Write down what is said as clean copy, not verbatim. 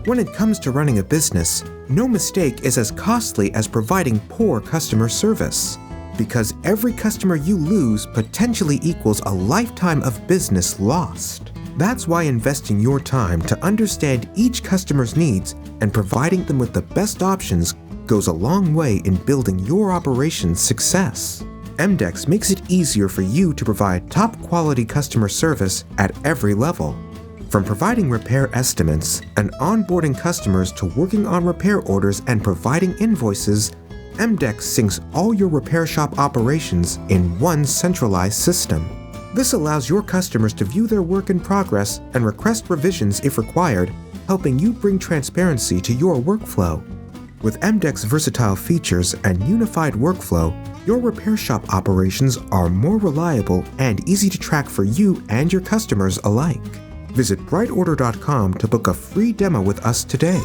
When it comes to running a business, no mistake is as costly as providing poor customer service. Because every customer you lose potentially equals a lifetime of business lost. That's why investing your time to understand each customer's needs and providing them with the best options goes a long way in building your operation's success. EMDECS makes it easier for you to provide top-quality customer service at every level. From providing repair estimates and onboarding customers to working on repair orders and providing invoices, EMDECS syncs all your repair shop operations in one centralized system. This allows your customers to view their work in progress and request revisions if required, helping you bring transparency to your workflow. With EMDECS' versatile features and unified workflow, your repair shop operations are more reliable and easy to track for you and your customers alike. Visit BrightOrder.com to book a free demo with us today.